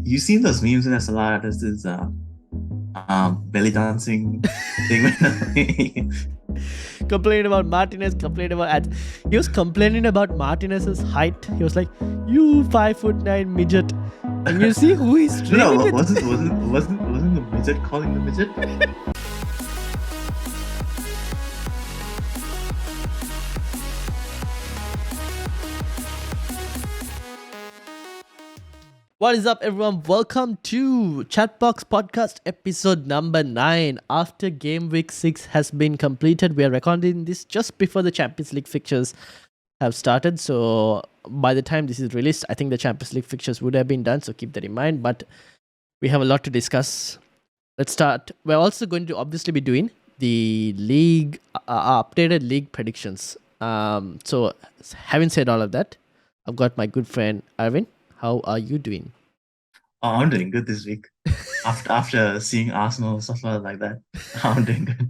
You seen those memes in SLR? There's this belly dancing thing. Complaining about Martinez, complaining about ads. He was complaining about Martinez's height. He was like, "You 5'9" midget," and you see who he's training No, with. wasn't the midget calling the midget? What is up, everyone? Welcome to Chatbox podcast episode number 9. After game week 6 has been completed, we are recording this just before the Champions League fixtures have started. So by the time this is released, I think the Champions League fixtures would have been done. So keep that in mind. But we have a lot to discuss. Let's start. We're also going to obviously be doing the league, updated league predictions. So having said all of that, I've got my good friend Arvin. How are you doing? Oh, I'm doing good this week. After seeing Arsenal suffer like that, I'm doing good.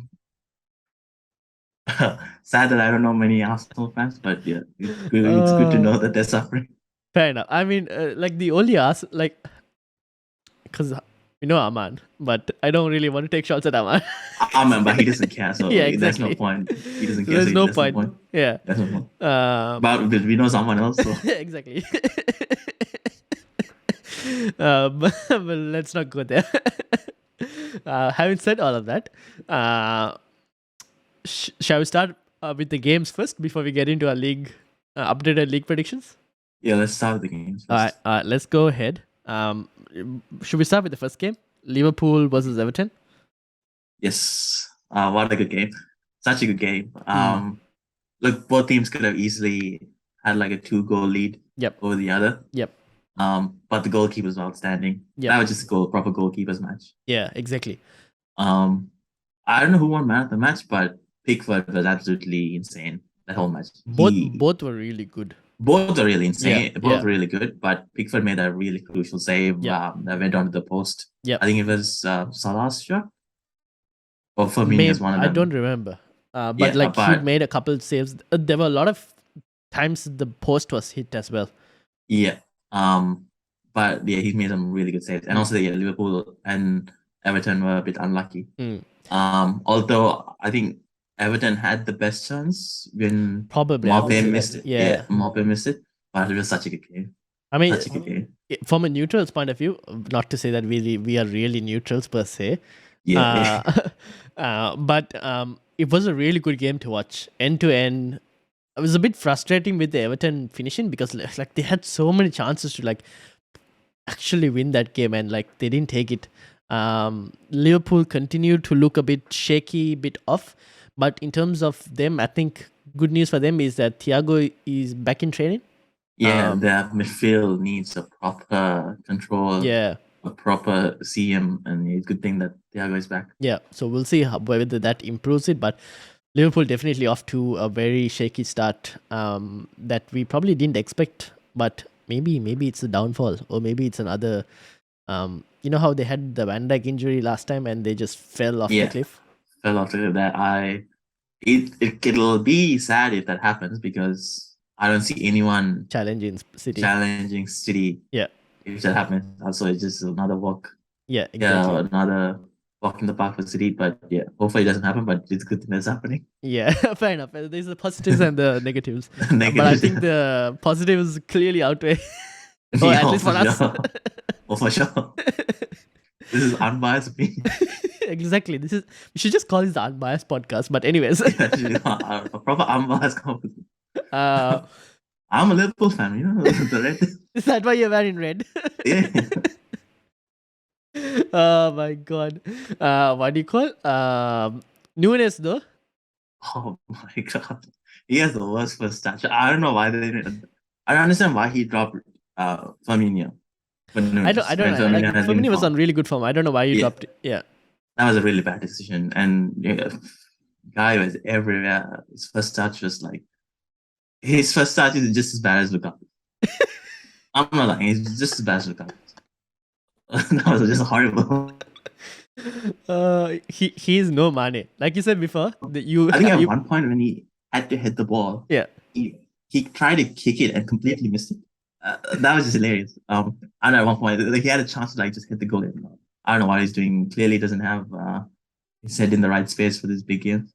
Sad that I don't know many Arsenal fans, but yeah, it's good to know that they're suffering. Fair enough. I mean, like the only because you know Aman, but I don't really want to take shots at Aman. Aman, but he doesn't care, so Yeah, there's no exactly. point. He doesn't care. There's so no there's point. Yeah. There's no point. But But we know someone else, so exactly. But let's not go there. Having said all of that, shall we start with the games first before we get into our league updated league predictions? yeah, let's start with the games first. All right, let's go ahead. Should we start with the first game? Liverpool versus Everton. Yes. What a good game. Such a good game. Look, both teams could have easily had like a 2-goal lead over the other. Yep. But the goalkeepers were outstanding. That was just a proper goalkeepers match. Yeah, exactly. I don't know who won man of the match, but Pickford was absolutely insane that whole match. Both were really good. Both are really insane. Yeah, both really good, but Pickford made a really crucial save that went onto the post. Yeah. I think it was Salah's shot. Or Firmino's one of them. I don't remember. But he made a couple saves. There were a lot of times the post was hit as well. Yeah. But yeah, he made some really good saves. And also Liverpool and Everton were a bit unlucky. Although I think Everton had the best chance when Maupay missed it. Yeah, Maupay missed it. But it was such a good game. I mean, such a good game. From a neutral's point of view, not to say that we are really neutrals per se. Yeah. But it was a really good game to watch, end to end. It was a bit frustrating with the Everton finishing because like they had so many chances to like actually win that game and like they didn't take it. Liverpool continued to look a bit shaky, bit off. But in terms of them, I think good news for them is that Thiago is back in training. Yeah, their midfield needs a proper control. Yeah. A proper CM, and it's a good thing that Thiago is back. Yeah, so we'll see whether that improves it. But Liverpool definitely off to a very shaky start that we probably didn't expect. But maybe it's a downfall, or maybe it's another. You know how they had the Van Dijk injury last time and they just fell off the cliff? Fell off the cliff. It'll be sad if that happens because I don't see anyone challenging City. Yeah. If that happens, also it's just another walk. Yeah, exactly. Yeah, another walk in the park for City. But yeah, hopefully it doesn't happen. But it's good that it's happening. Yeah, fair enough. There's the positives and the negatives. But I think the positives clearly outweigh. Or at least for us. Oh, for sure. This is unbiased opinion. Exactly. We should just call this the unbiased podcast. But anyways, a proper unbiased conversation. I'm a Liverpool fan, you know. The red. Is that why you're wearing red? Yeah. Oh my god. What do you call? Nunes though. Oh my god. He has the worst first start. I don't know why they didn't. I don't understand why he dropped Firmino. I don't know. Like, Firmino was on really good form. I don't know why he dropped it. Yeah. That was a really bad decision. And guy was everywhere. His first touch was like is just as bad as Lukaku. I'm not lying, he's just as bad as Lukaku. That was just horrible. He's no Mane. Like you said before, I think at one point when he had to hit the ball, he tried to kick it and completely missed it. That was just hilarious. I don't know, at one point, like he had a chance to like just hit the goal. And, I don't know what he's doing. Clearly, doesn't have his head in the right space for this big game.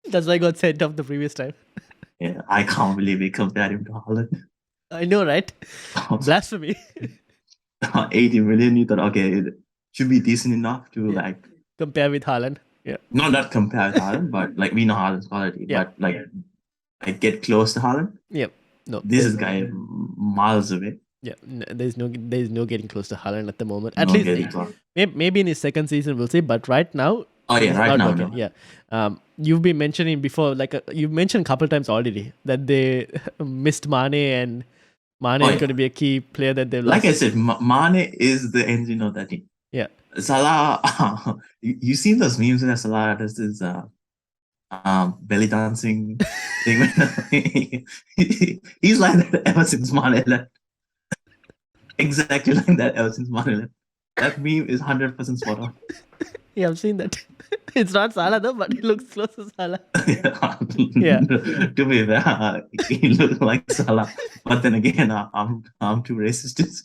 That's why I got sent off the previous time. Yeah, I can't believe we compared him to Haaland. I know, right? Blasphemy. 80 million. You thought, okay, it should be decent enough to like compare with Haaland. Yeah. Not compare with Haaland, but like we know Haaland's quality, but like get close to Haaland. Yeah. No. This is guy miles away. Yeah, there's no getting close to Haaland at the moment. At least maybe in his second season we'll see. But right now, right now, no. Yeah. You've been mentioning before, like you've mentioned a couple of times already that they missed Mane, and Mane is going to be a key player that they've lost. Like I said, Mane is the engine of that team. Yeah. Salah, you seen those memes where Salah does this belly dancing thing? He's like that ever since Mane left. Exactly like that ever since Mane left. That meme is 100% spot on. Yeah, I've seen that. It's not Salah though, but he looks close to Salah. Yeah. To be fair, he looks like Salah, but then again, I'm too racist. This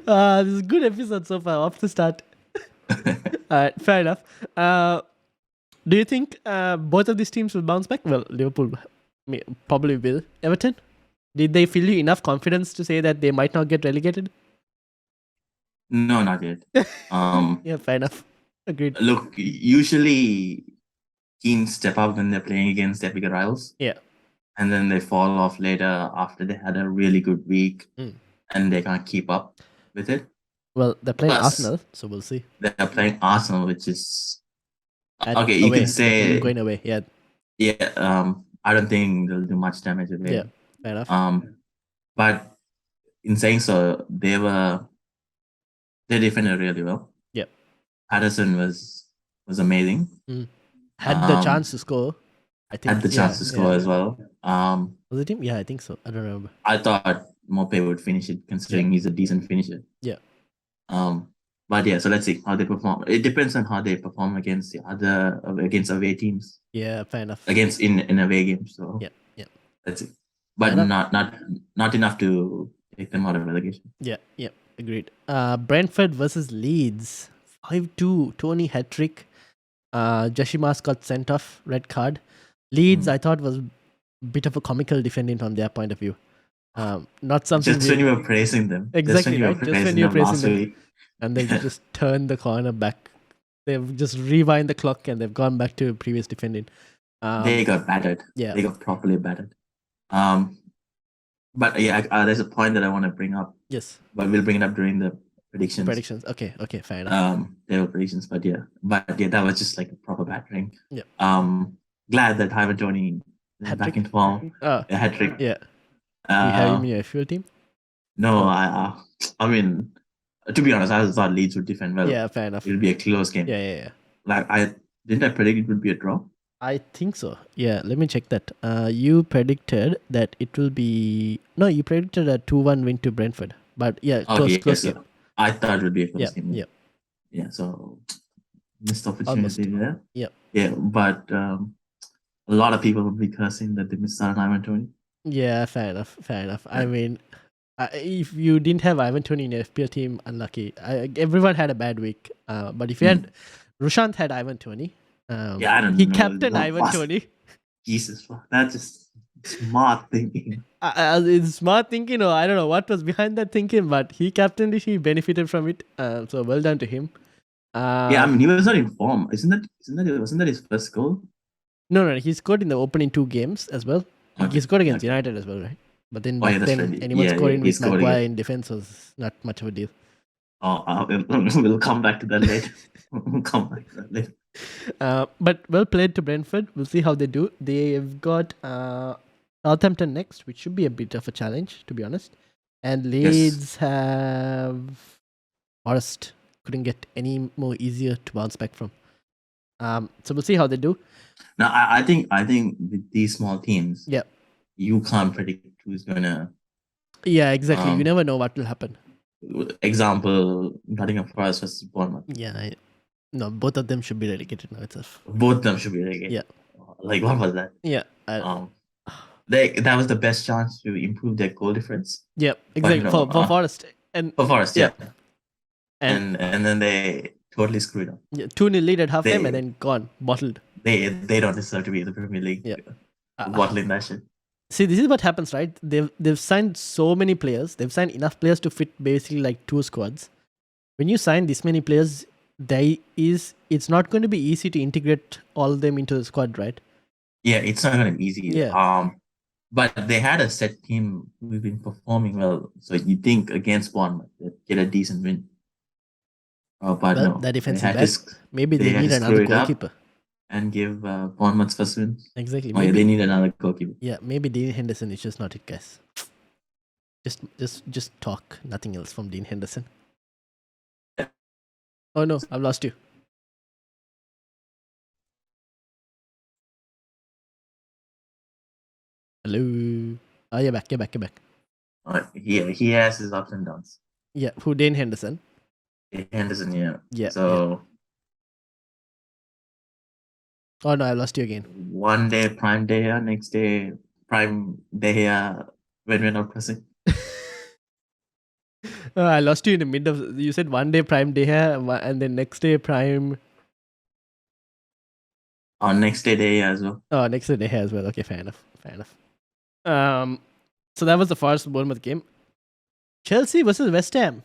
is a good episode so far. Off the start. Alright, fair enough. Do you think both of these teams will bounce back? Well, Liverpool probably will. Everton? Did they feel you enough confidence to say that they might not get relegated? No, not yet. Yeah, fair enough. Agreed. Look, usually teams step up when they're playing against their bigger rivals. Yeah. And then they fall off later after they had a really good week and they can't keep up with it. Well, they're playing Arsenal, so we'll see. They're playing Arsenal, which is okay. You can say going away. Yeah. Yeah. I don't think they'll do much damage away. Yeah. Fair enough. But in saying so, they defended really well. Yeah. Patterson was amazing. Had the chance to score. I think had the chance to score as well. Was it him? Yeah, I think so. I don't remember. I thought Mope would finish it, considering he's a decent finisher. Yeah. But yeah, so let's see how they perform. It depends on how they perform against away teams. Yeah, fair enough. Against in away games. So yeah. That's it. But not enough to take them out of relegation. Yeah, agreed. Brentford versus Leeds. 5-2. Tony hat-trick. Jashimas got sent off, red card. Leeds, I thought, was a bit of a comical defending from their point of view. Not something. Just when you were praising them. Exactly, right? Just when you were praising them. And they've just turned the corner back. They've just rewind the clock and they've gone back to previous defending. They got battered. Yeah. They got properly battered. But yeah, there's a point that I want to bring up. Yes. But we'll bring it up during the predictions. Okay, fair enough. There were predictions, but yeah, that was just like a proper battering. Yeah. Glad that Ivan Toney is back in form. A hat-trick. Yeah. You have him in your FPL team? No, I mean, to be honest, I thought Leeds would defend well. Yeah, fair enough. It'll be a close game. Yeah. Like I predict it would be a draw. I think so. Yeah, let me check that. You predicted that it will be... No, you predicted a 2-1 win to Brentford. But yeah, close game. I thought it would be a close game. Yeah. Yeah, so missed opportunity there. Yeah. Yeah, but a lot of people will be cursing that they missed out on Ivan Toney. Yeah, fair enough. Yeah. I mean, if you didn't have Ivan Toney in your FPL team, unlucky. Everyone had a bad week. But if you had... Rushant had Ivan Toney. I don't know. He captained Ivan Toney. Jesus, that's just smart thinking. It's smart thinking, or I don't know what was behind that thinking, but he captained it, he benefited from it. So well done to him. I mean, he was not in form. Wasn't that his first goal? No, he scored in the opening 2 games as well. Okay. He scored against United as well, right? But then anyone scoring with Maguire in defense was not much of a deal. We'll come back to that later. But well played to Brentford. We'll see how they do. They've got Southampton next, which should be a bit of a challenge, to be honest. And Leeds have Forest. Couldn't get any more easier to bounce back from. So we'll see how they do. Now, I think with these small teams, you can't predict who's gonna. Yeah, exactly. You never know what will happen. Example, Nottingham Forest versus Bournemouth. Yeah, no, both of them should be relegated now itself. Both of them should be relegated. Yeah. Like, what was that? Yeah. that was the best chance to improve their goal difference. Yeah, But exactly. For Forest and for Forest, yeah. yeah. And then they totally screwed up. Yeah, 2-0 lead at halftime and then gone, bottled. They don't deserve to be in the Premier League. Yeah. Bottling that shit. See, this is what happens, right? They've signed so many players. They've signed enough players to fit basically like 2 squads. When you sign this many players, it's not going to be easy to integrate all of them into the squad, right? Yeah, it's not going to be easy. Yeah. But they had a set team who've been performing well. So you think against Bournemouth, they'd get a decent win. But no, that defense is bad. Maybe they they need another goalkeeper. And give Bournemouth's first win. Exactly. Maybe they need another goalkeeper. Yeah, maybe Dean Henderson is just not it, guys. Just talk, nothing else from Dean Henderson. Oh no, I've lost you. Hello. Oh, you're back. He has his ups and downs. Yeah, who? Dean Henderson. Henderson, yeah. Yeah. So. Yeah. Oh no, I lost you again. One day Prime De Gea, next day Prime De Gea when we're not pressing. I lost you in the mid of. You said one day Prime De Gea and then next day Prime. Oh, next day De Gea as well. Oh, next day De Gea as well. Okay, fair enough. So that was the first Bournemouth game. Chelsea versus West Ham.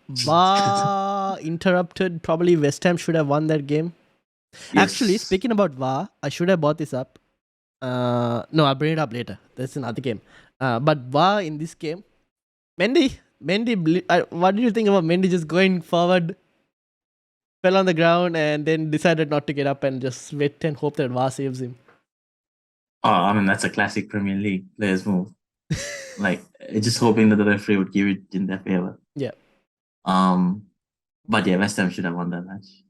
VAR interrupted. Probably West Ham should have won that game. Yes. Actually, speaking about VAR, I should have brought this up. No, I'll bring it up later. That's another game. But VAR in this game, Mendy, what do you think about Mendy just going forward, fell on the ground, and then decided not to get up and just wait and hope that VAR saves him? Oh, I mean, that's a classic Premier League player's move. Like, just hoping that the referee would give it in their favor. Yeah. But yeah, West Ham should have won that match.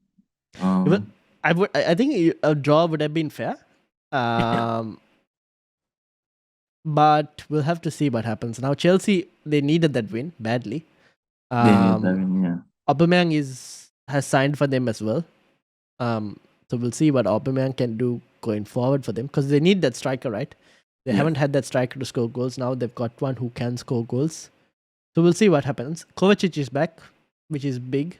I think a draw would have been fair. But we'll have to see what happens. Now Chelsea, they needed that win badly. They needed that win, yeah. Aubameyang has signed for them as well. So we'll see what Aubameyang can do going forward for them because they need that striker, right? They haven't had that striker to score goals. Now they've got one who can score goals. So we'll see what happens. Kovacic is back, which is big.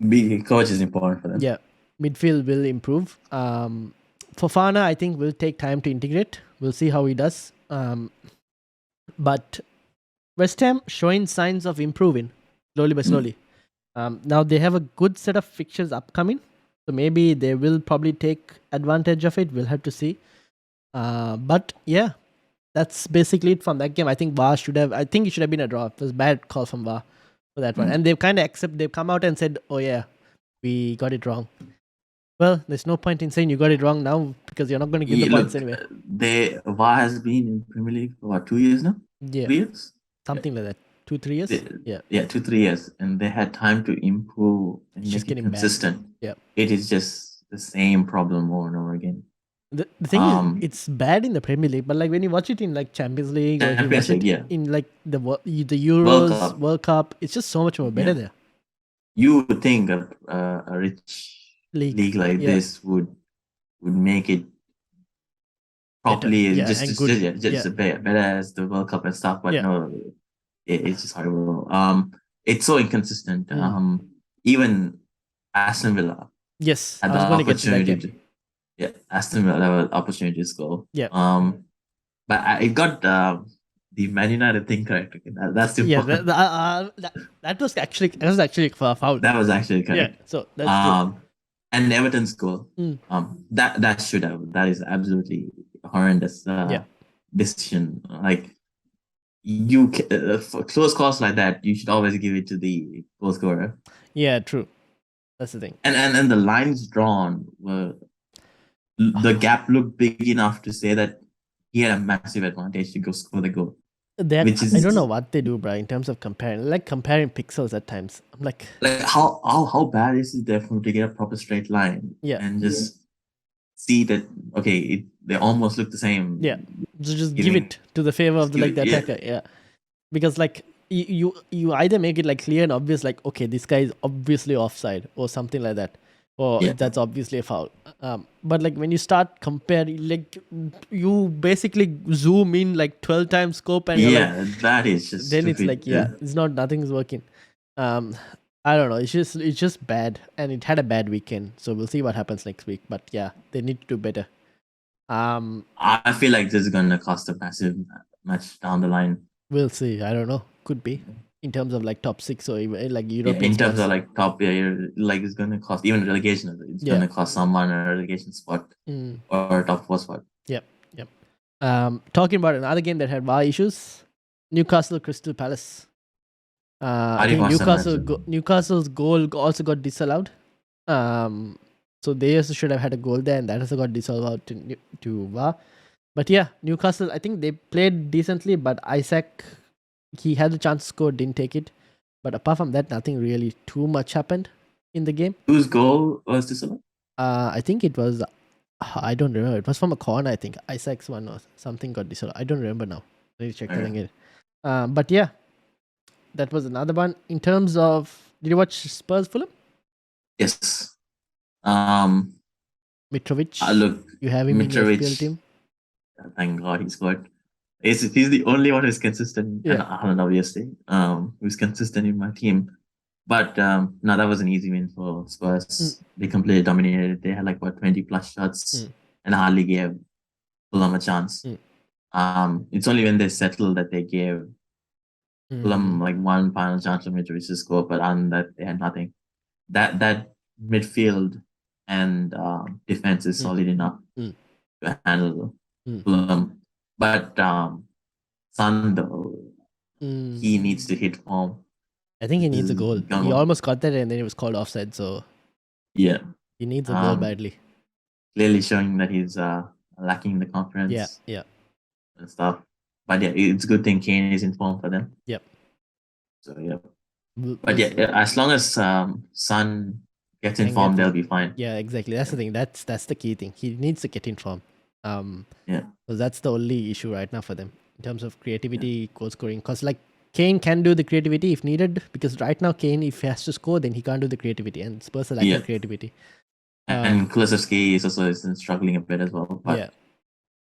Kovacic is important for them. Yeah. Midfield will improve. Fofana, I think, will take time to integrate. We'll see how he does. But West Ham showing signs of improving slowly by slowly. Now they have a good set of fixtures upcoming. So maybe they will probably take advantage of it. We'll have to see. But yeah, that's basically it from that game. I think it should have been a draw. It was a bad call from VAR for that one. And they've kind of they've come out and said, oh yeah, we got it wrong. Well, there's no point in saying you got it wrong now because you're not going to give the points anyway. VAR has been in Premier League for what, 2 years now? Yeah. 3 years? Something like that. 2-3 years? Yeah, 2-3 years. And they had time to improve and make it consistent. Bad. Yeah. It is just the same problem over and over again. The thing is, it's bad in the Premier League, but like when you watch it in like Champions League or you watch it in like the Euros, World Cup, it's just so much more better there. You would think a rich league like this would make it properly better as the World Cup and stuff, but no, it's just horrible. It's so inconsistent. Even Aston Villa. Yes, had the opportunity Aston Villa had the opportunity to score. Yeah. But it got the Man United thing correct. That's the that was actually a foul. That was actually correct. Yeah. So that's and Everton's goal. That is absolutely horrendous decision. Like for close calls like that, you should always give it to the goal scorer. Yeah, true. That's the thing. And the lines drawn were the gap looked big enough to say that he had a massive advantage to go score the goal. I don't know what they do, bro, in terms of comparing pixels at times. I'm like how bad is it therefore to get a proper straight line? Yeah. And just see that they almost look the same. Yeah. Just give it to the favor of the attacker. Yeah. Because like you either make it like clear and obvious, like okay, this guy is obviously offside or something like that. Oh, Yeah. that's obviously a foul. But like when you start comparing, like you basically zoom in like 12 times scope, and you're like, Yeah, that is just then it's stupid. like, yeah, it's not, nothing's working. Um, I don't know. It's just bad, and it had a bad weekend. So we'll see what happens next week. But yeah, they need to do better. I feel like this is gonna cost a massive match down the line. We'll see. I don't know. Could be in terms of like top six or even like Yeah, European in terms spots. of like top, yeah, like it's gonna cost even relegation. It's Yeah. gonna cost someone a relegation spot or a top four spot. Yep. Yep. Talking about another game that had VAR issues, Newcastle Crystal Palace. I I didn't think watch that match. Newcastle's goal also got disallowed. So they also should have had a goal there, and that also got disallowed to VAR. But yeah, Newcastle, I think they played decently, but Isaac, he had a chance to score, didn't take it. But apart from that, nothing really too much happened in the game. Whose goal was this one? I think it was, I don't remember. It was from a corner, I think. Isaac's one or something got disallowed. I don't remember now. Let me check telling it. But yeah, that was another one. In terms of, did you watch Spurs Fulham? Yes. Mitrovic. Look, You have him in your FPL Mitrovic. team. Thank God he scored. He's the only one who's consistent, and Haaland obviously, who's consistent in my team. But no, that was an easy win for Spurs. They completely dominated. They had like 20 plus shots and hardly gave Fulham a chance. It's only when they settled that they gave Fulham like one final chance for Mitrovic to score, but on that they had nothing. That midfield and defense is solid enough to handle Fulham. But Son though, he needs to hit form. I think he needs a goal. He almost got that, and then it was called offside. So yeah, he needs a goal badly. Clearly showing that he's lacking the confidence. Yeah. And stuff. But yeah, it's a good thing Kane is in form for them. Yep. So yeah. But yeah, as long as Son gets in form, they'll be fine. Yeah, exactly. That's the thing. That's the key thing. He needs to get in form. Yeah. So that's the only issue right now for them in terms of creativity, goal scoring. Because like Kane can do the creativity if needed. Because right now Kane, if he has to score, then he can't do the creativity, and Spurs are lacking creativity. And Kulusevski is also struggling a bit as well. But yeah.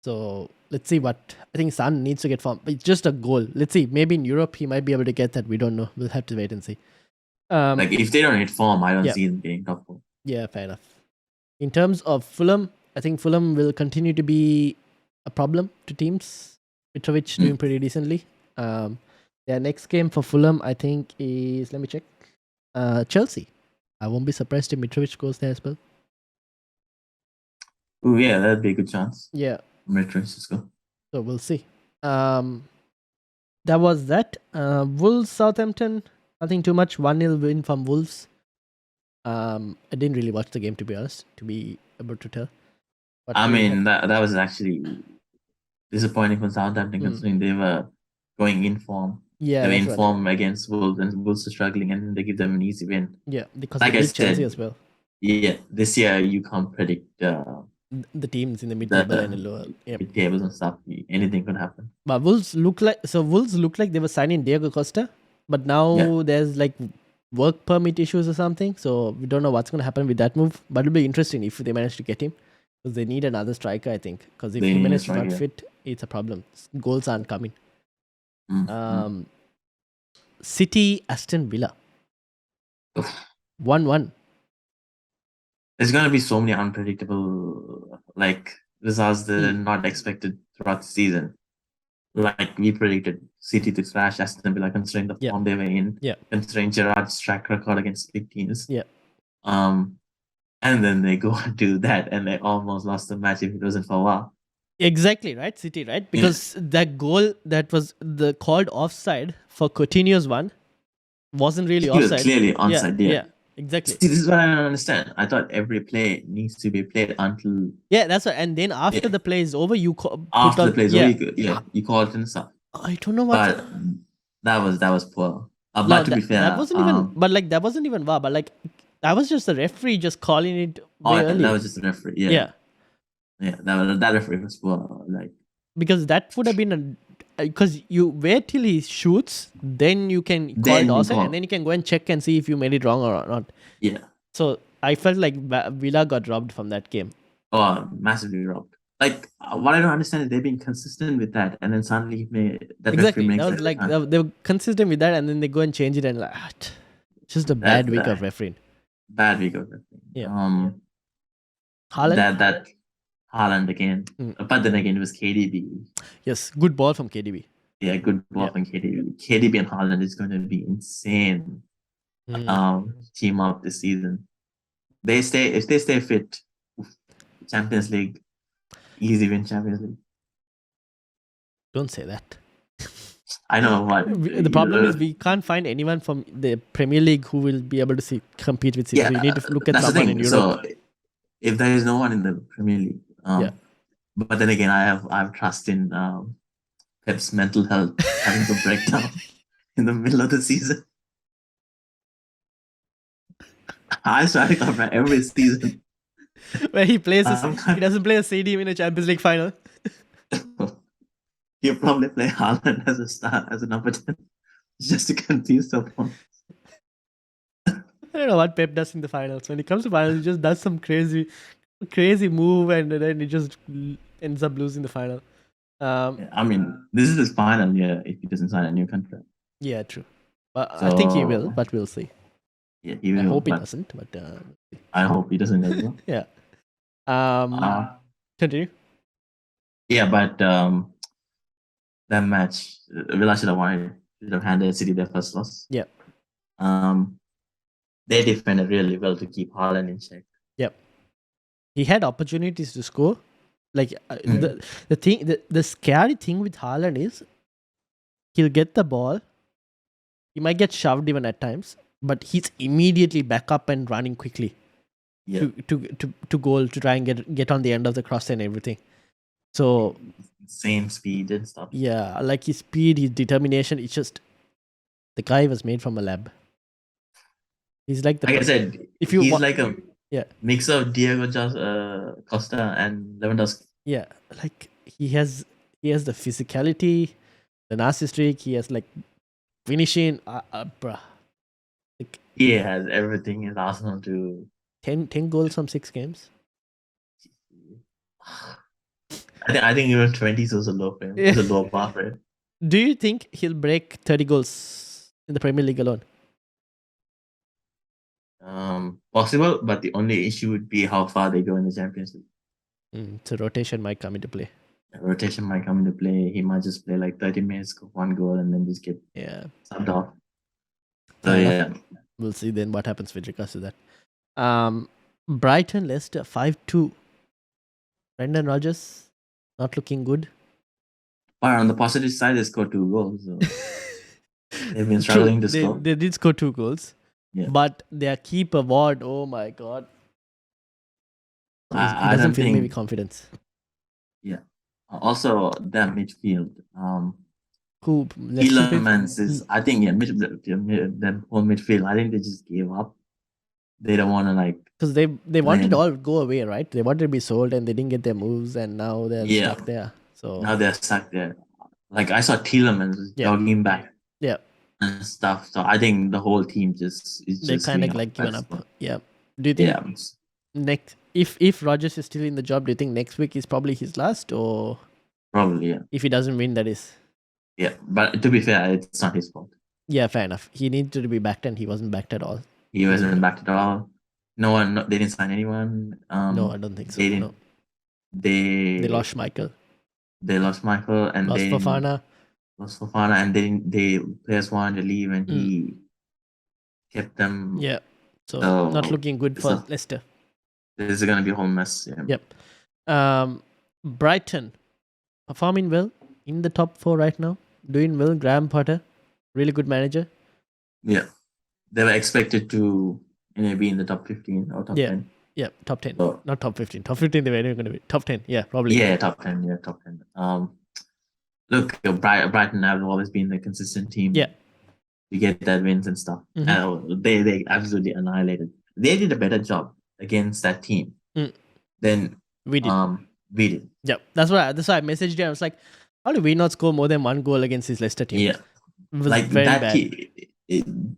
So let's see what I think. Son needs to get form. It's just a goal. Let's see. Maybe in Europe he might be able to get that. We don't know. We'll have to wait and see. Like if they don't hit form, I don't see them getting top four. Yeah, fair enough. In terms of Fulham, I think Fulham will continue to be a problem to teams. Mitrovic doing pretty decently. Their next game for Fulham, I think, is, let me check, Chelsea. I won't be surprised if Mitrovic goes there as well. Oh yeah, that'd be a good chance. Yeah. Mitrovic to go. So we'll see. That was that. Wolves Southampton. Nothing too much. 1-0 win from Wolves. I didn't really watch the game, to be honest, to be able to tell. But I mean, that was actually disappointing for Southampton considering they were going in form. Yeah, they were in form against Wolves, and Wolves are struggling, and they give them an easy win. Yeah, because like they beat Chelsea as well. Yeah, this year you can't predict the teams in the mid-table and the lower mid-tables and stuff. Anything could happen. But Wolves look like they were signing Diego Costa, but now there's like work permit issues or something. So we don't know what's going to happen with that move. But it'll be interesting if they manage to get him, because they need another striker, I think. Because if Jimenez is not fit, it's a problem. Goals aren't coming. City Aston Villa 1-1. There's gonna be so many unpredictable results that are not expected throughout the season. Like we predicted City to smash Aston Villa considering the form they were in. Considering Gerrard's track record against big teams. And then they go and do that, and they almost lost the match if it wasn't for VAR. Exactly, right? City, right? Because that goal that was the called offside for Coutinho's one wasn't really offside. It was clearly onside, yeah. Exactly. See, this is what I don't understand. I thought every play needs to be played until... Yeah, that's right. And then after the play is over, you after the play is over, you call it and stuff. I don't know what... But that was poor. But to be fair... That wasn't even... But that wasn't even VAR. But that was just the referee just calling it that was just the referee. Yeah, that referee was poor. Because that would have been because you wait till he shoots, then you can call it offside, and then you can go and check and see if you made it wrong or not. Yeah. So I felt like Villa got robbed from that game. Oh, massively robbed. Like what I don't understand is they've been consistent with that, and then suddenly that referee Exactly. makes That was it. like they were consistent with that, and then they go and change it, and like just a bad week of refereeing. Bad week of refereeing. Yeah. Haaland? That Haaland again, but then again it was KDB. Yes, good ball from KDB. Yeah, good ball from KDB. KDB and Haaland is going to be insane. Team up this season. If they stay fit, Champions League, easy win Champions League. Don't say that. I know what. The problem is we can't find anyone from the Premier League who will be able to compete with City. Yeah, so you need to look at someone in Europe. So if there is no one in the Premier League, but then again, I have trust in Pep's mental health having to break down in the middle of the season. I swear to God, every season where he plays, he doesn't play a stadium in a Champions League final. He'll probably play Haaland as a star, as a number 10, just to confuse the opponents. I don't know what Pep does in the finals. When he comes to finals, he just does some crazy move, and then he just ends up losing the final. I mean, this is his final year if he doesn't sign a new contract. Yeah, true. I think he will, but we'll see. Yeah, he will. I hope he doesn't, but I hope he doesn't as well. Yeah. Continue. Yeah, but that match, Villa should have won. Should have handed City their first loss. Yeah. They defended really well to keep Haaland in check. Yep. He had opportunities to score. Like the scary thing with Haaland is he'll get the ball. He might get shoved even at times, but he's immediately back up and running quickly to goal to try and get on the end of the cross and everything. So same speed and stuff. Yeah, like his speed, his determination. It's just the guy was made from a lab. He's like I said, he's like a mix of Diego Costa and Lewandowski. Yeah, like he has the physicality, the narcissistic streak. He has like finishing, bruh. Like, he has everything in Arsenal to 10 goals from 6 games. I think even 20 was a low for him. It's a low bar for him. Do you think he'll break 30 goals in the Premier League alone? Possible, but the only issue would be how far they go in the Champions League. So rotation might come into play. Rotation might come into play. He might just play like 30 minutes, 1 goal, and then just get subbed off. So we'll see then what happens with regards to that. Brighton Leicester 5-2. Brendan Rodgers not looking good. But on the positive side, they scored 2 goals. So they've been struggling to score. They did score 2 goals. Yeah. But their keeper Ward, oh my god. He doesn't fill me with confidence. Yeah. Also, their midfield. Tielemans is, I think, the whole midfield, I think they just gave up. They don't want to because they wanted to all go away, right? They wanted to be sold and they didn't get their moves, and now they're stuck there. So now they're stuck there. Like I saw Tielemans jogging back. Yeah. And stuff. So I think the whole team they kind of like given up. Yeah. Do you think next if Rodgers is still in the job, do you think next week is probably his last, or probably if he doesn't win, that is? Yeah, but to be fair, it's not his fault. Yeah, fair enough. He needed to be backed, and he wasn't backed at all. He wasn't backed at all. They didn't sign anyone. No, I don't think so. They didn't. They lost Michael. They lost Michael and lost Fofana. And they players wanted to leave, and he kept them. Yeah, so not looking good for Leicester. This is gonna be a whole mess. Yeah. Yep. Brighton performing well in the top 4 right now. Doing well. Graham Potter, really good manager. Yeah, they were expected to be in the top 15 or top 10. Yeah, top 10. So, not top 15. Top 15 they were going to be. Top 10. Yeah, probably. Yeah, top 10. Yeah, top 10. Look, Brighton have always been the consistent team. Yeah. To get that wins and stuff. Mm-hmm. They absolutely annihilated. They did a better job against that team than we did. We did. Yeah, that's why I messaged you. I was like, how did we not score more than 1 goal against this Leicester team? Yeah. It was very bad.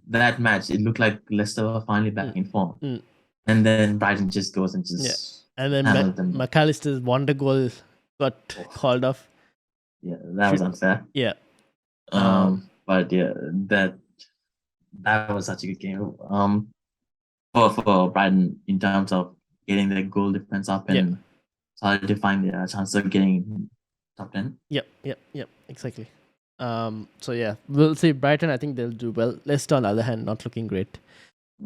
That match, it looked like Leicester were finally back in form. And then Brighton just goes and just And then handles them. McAllister's wonder goal got called off. Yeah, that was unfair. Yeah. But yeah, that was such a good game. For Brighton in terms of getting their goal defense up and solidifying their chance of getting top 10. Yep, exactly. So yeah, we'll see. Brighton, I think they'll do well. Leicester, on the other hand, not looking great.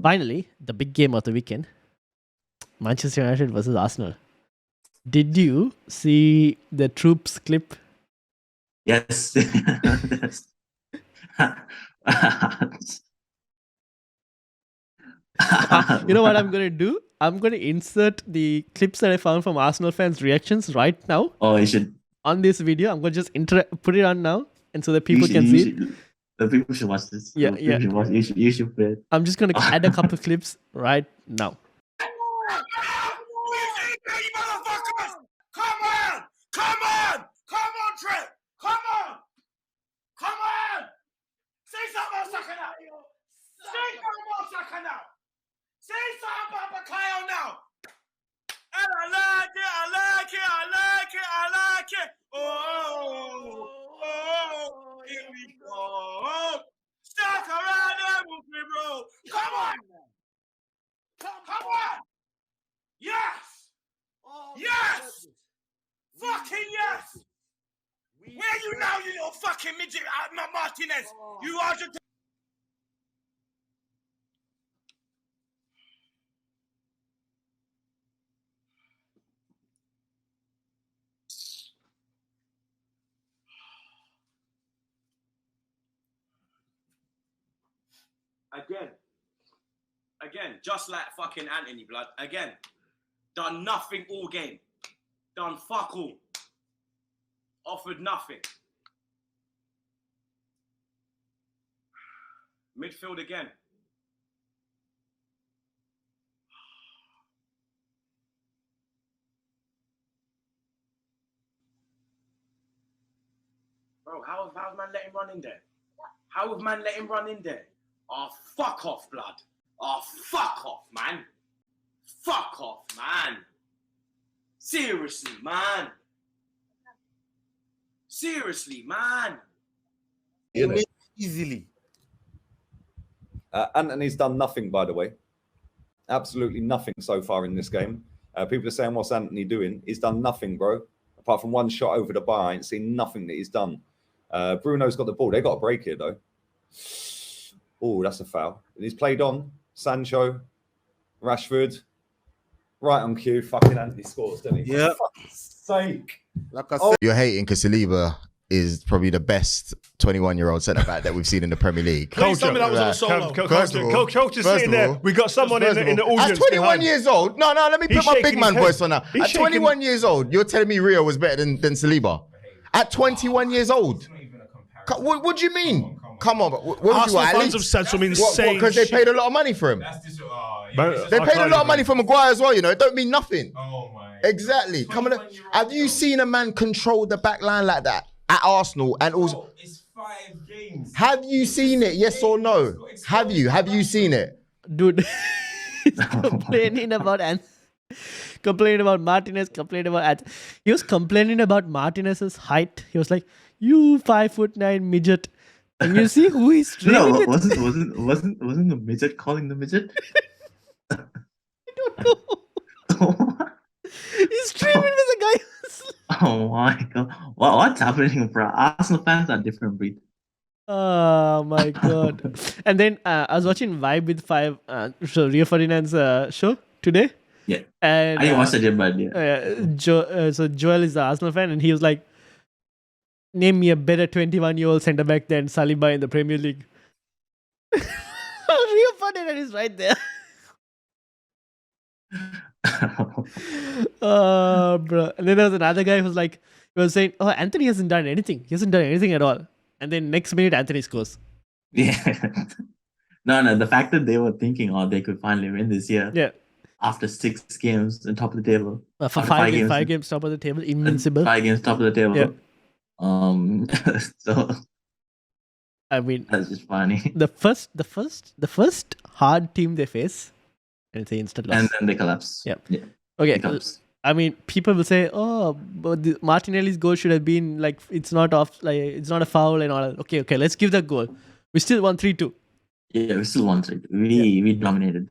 Finally, the big game of the weekend: Manchester United versus Arsenal. Did you see the Troops clip? Yes. You know what I'm gonna do? I'm gonna insert the clips that I found from Arsenal fans' reactions right now. Oh, you should. On this video, I'm gonna just put it on now, and so that people can see it. The people should watch this. Yeah. You should play it. I'm just gonna add a couple clips right now. Come on, Trent! Come on! Say something about Saka now! Say something about Saka now! Say something about Bakayo now! And I like it! Oh, here we go! Stuck around there, bro! Come on! Yes! Yes! Fucking yes! Where are you now, you little fucking midget, Martinez? You Argentine. Again, just like fucking Anthony, blood. Again, done nothing all game. Done fuck all. Offered nothing. Midfield again. Bro, how have man let him run in there? How have man let him run in there? Oh, fuck off, blood. Oh, fuck off, man. Fuck off, man. Seriously, man. Easily. Anthony's done nothing, by the way. Absolutely nothing so far in this game. People are saying, what's Anthony doing? He's done nothing, bro. Apart from one shot over the bar, I ain't seen nothing that he's done. Bruno's got the ball. They got a break here, though. Oh, that's a foul. And he's played on. Sancho, Rashford. Right on cue. Fucking Anthony scores, doesn't he? Yeah. For fuck's sake. Like I said, You're hating because Saliba is probably the best 21-year-old centre back that we've seen in the Premier League. please tell me that was on solo. Coach is sitting there. We got someone in the audience. At 21 behind. years old, no, let me He's put my big shaking man his voice head. on that. He's At 21 years old, you're telling me Rio was better than Saliba? At 21 years old? What do you mean? Come on, what would Arsenal you at fans least? have said some insane Because they shit. paid a lot of money for him. They paid a lot of money for Maguire as well, you know. It don't mean nothing. Oh my. Exactly. Come on. Have you seen a man control the back line like that at Arsenal and also? Bro, it's 5 games. Have you seen it? Yes or no? Have you seen it? Dude, he's complaining about Martinez, he was complaining about Martinez's height. He was like, "You 5'9" midget." And you see who he's streaming No, with? wasn't the midget calling the midget? I don't know. He's streaming with a guy. Oh my god! What's happening, bro? Arsenal fans are different breed. Oh my god! And then I was watching Vibe with Five, Rio Ferdinand's show today. Yeah, and I didn't watch it yet, but yeah. So Joel is the Arsenal fan, and he was like, "Name me a better 21-year-old centre back than Saliba in the Premier League." Rio Ferdinand is right there. Bro. And then there was another guy who was like, he was saying, "Oh, Anthony hasn't done anything. He hasn't done anything at all." And then next minute, Anthony scores. Yeah. No. The fact that they were thinking, oh, they could finally win this year. Yeah. After 6 games on top of the table. For five games top of the table, invincible. 5 games top of the table. Yeah. So I mean, that's just funny. the first hard team they face and it's an instant loss. And then they collapse. Yep. Yeah. Okay. They collapse. I mean, people will say, "Oh, but Martinelli's goal should have been like it's not off, like it's not a foul and all." Okay, let's give that goal. We still won 3-2. Yeah, we still won 3-2. We dominated.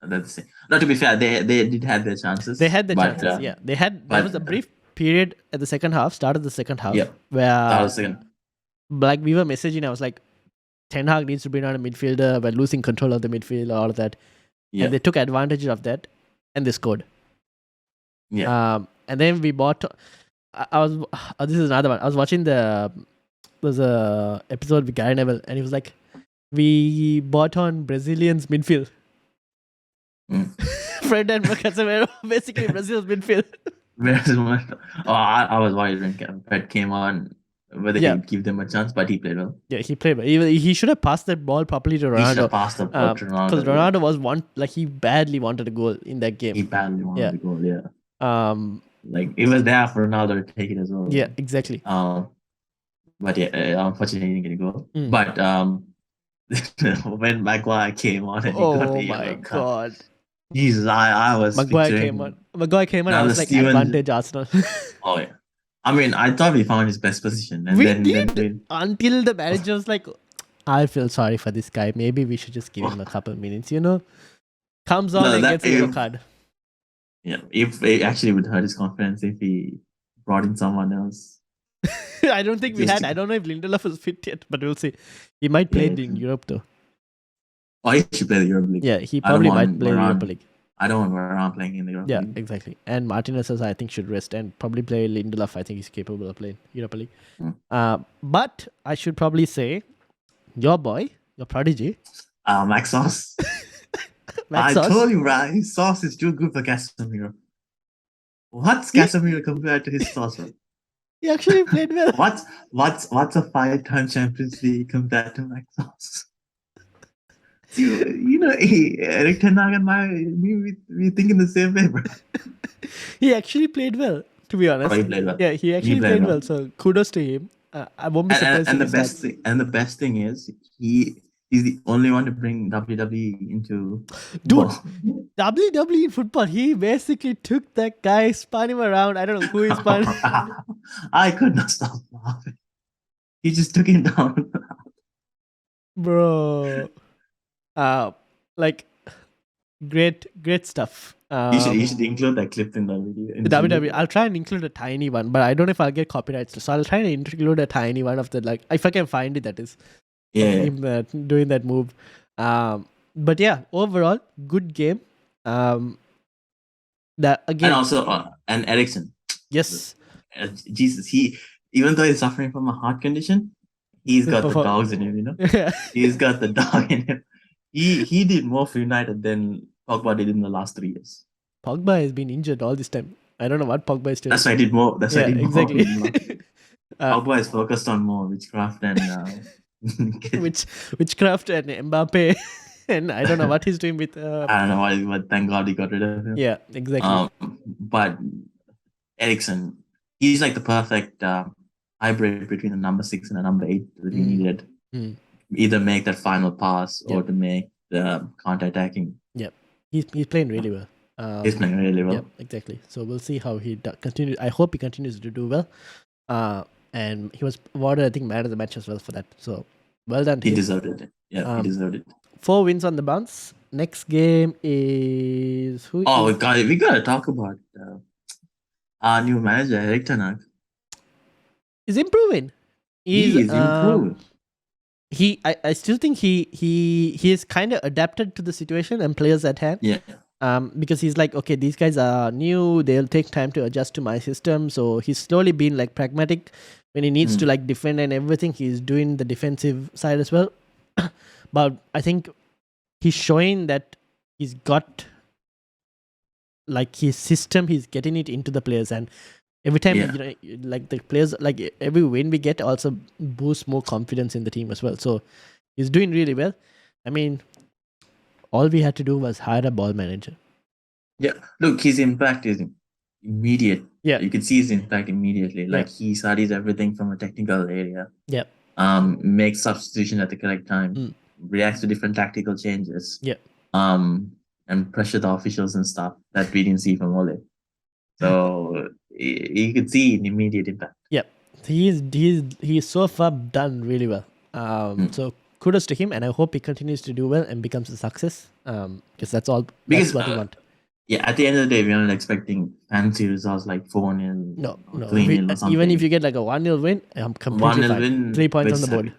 That's it. Not to be fair, they did have their chances. They had the but, chances. Yeah, they had. There was a brief period at the second half, start of the second half, Yeah. where That was second. like we were messaging. I was like, Ten Hag needs to bring on a midfielder. We're losing control of the midfield, all of that. Yeah. And they took advantage of that, and they scored. Yeah. And then we bought. I was. This is another one. I was watching there's a episode with Gary Neville, and he was like, "We bought on Brazilians midfield." Fred and Casemiro, basically Brazil's midfield. I was worried when Fred came on whether he'd give them a chance, but he played well. Yeah, he played well. He should have passed that ball properly to Ronaldo. He should have passed the ball to Ronaldo. Because Ronaldo was he badly wanted a goal in that game. He badly wanted a goal, yeah. Like it was there for Ronaldo to take it as well. Yeah, exactly. But yeah, unfortunately he didn't get a goal. But when Maguire came on and he got the my god. Jesus, I was Maguire came on. I was like, advantage Arsenal. Oh yeah. I mean, I thought we found his best position. And then until the manager was like, I feel sorry for this guy. Maybe we should just give him a couple minutes, Comes on and gets a yellow card. Yeah, if it actually would hurt his confidence if he brought in someone else. I don't think we had. I don't know if Lindelof is fit yet, but we'll see. He might play in Europe though. Oh, he should play the Europa League. Yeah, he probably might play the Europa League. I don't want Varane playing in the Europa League. Yeah, exactly. And Martinez, I think, should rest and probably play Lindelof. I think he's capable of playing Europa League. But I should probably say, your boy, your prodigy, Max Sauce. I told you, right? His Sauce is too good for Casemiro. What's Casemiro compared to his Sauce? Right? He actually played well. What's a 5-time Champions League compared to Max Sauce? Eric Ten Hag and we think in the same way, bro. He actually played well, to be honest. Oh, he played well. Yeah, he actually played well. So kudos to him. I won't be surprised. And the best thing is he's the only one to bring WWE into WWE in football. He basically took that guy, spun him around. I don't know who he spun. I could not stop laughing. He just took him down, bro. Great stuff. You should include that clip in the video. WWE. I'll try and include a tiny one, but I don't know if I'll get copyrights. So I'll try and include a tiny one of the if I can find it. That is, him doing that move. But yeah, overall good game. That again, and also and Eriksen. Yes. Jesus, even though he's suffering from a heart condition, he's got the dogs in him. He's got the dog in him. He did more for United than Pogba did in the last 3 years. Pogba has been injured all this time. I don't know what Pogba is doing. That's why I did more. That's why I did exactly. more. Pogba is focused on more witchcraft and witchcraft and Mbappe, and I don't know what he's doing with. I don't know why, but thank God he got rid of him. Yeah, exactly. But Eriksen, he's like the perfect hybrid between the number 6 and the number 8 that he needed. Either make that final pass or to make the counter-attacking. Yep, he's playing really well. He's playing really well. Yep, exactly. So we'll see how he continues. I hope he continues to do well. And he was awarded, I think, man of the match as well for that. So well done. He deserved it. Yeah, he deserved it. 4 wins on the bounce. Next game is we gotta talk about our new manager, Eric Ten Hag. He's improving. He is improving. I still think he is kind of adapted to the situation and players at hand. Yeah. Because he's like, okay, these guys are new. They'll take time to adjust to my system. So he's slowly been pragmatic when he needs to defend and everything. He's doing the defensive side as well. But I think he's showing that he's got his system. He's getting it into the players, and every time the players, every win we get also boosts more confidence in the team as well. So he's doing really well. I mean, all we had to do was hire a ball manager. Yeah, look, his impact is immediate. Yeah, you can see his impact immediately. He studies everything from a technical area. Yeah. Makes substitution at the correct time. Reacts to different tactical changes. Yeah. And and pressure the officials and stuff that we didn't see from Ole. So you could see an immediate impact. Yep, he's so far done really well. So kudos to him, and I hope he continues to do well and becomes a success. Because that's what we want. Yeah, at the end of the day, we're not expecting fancy results like 4-0, No. 3-0 or something. Even if you get like a 1-0 win, I'm completely 1-0 fine. win 3 points with on the board.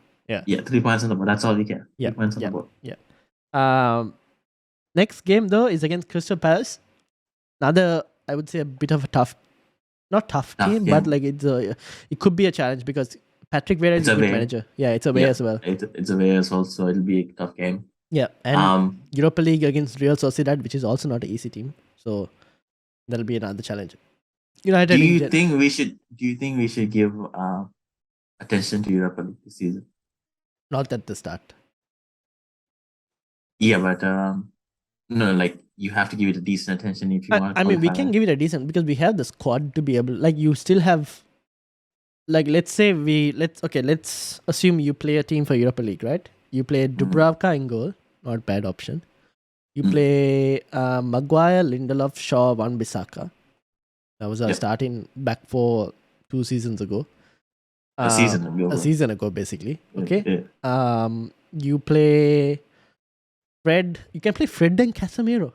Yeah, 3 points on the board. That's all we care. Yeah, 3 points on the board. Yeah. Next game though is against Crystal Palace. Another, I would say, a bit of a tough game, but like it could be a challenge because Patrick Vieira is a good manager. Yeah, it's away as well. It's away as well, so it'll be a tough game. Yeah, and Europa League against Real Sociedad, which is also not an easy team, so that'll be another challenge. United. Do you think we should give attention to Europa League this season? Not at the start. Yeah, but no, like you have to give it a decent attention if you want. I mean, we can give it a decent because we have the squad to be able. Like, you still have. Like, let's assume you play a team for Europa League, right? You play Dubravka in goal, not bad option. You play Maguire, Lindelof, Shaw, Wan-Bissaka. That was our starting back four 2 seasons ago. A season ago, basically. Okay. Yeah. You play Fred. You can play Fred and Casemiro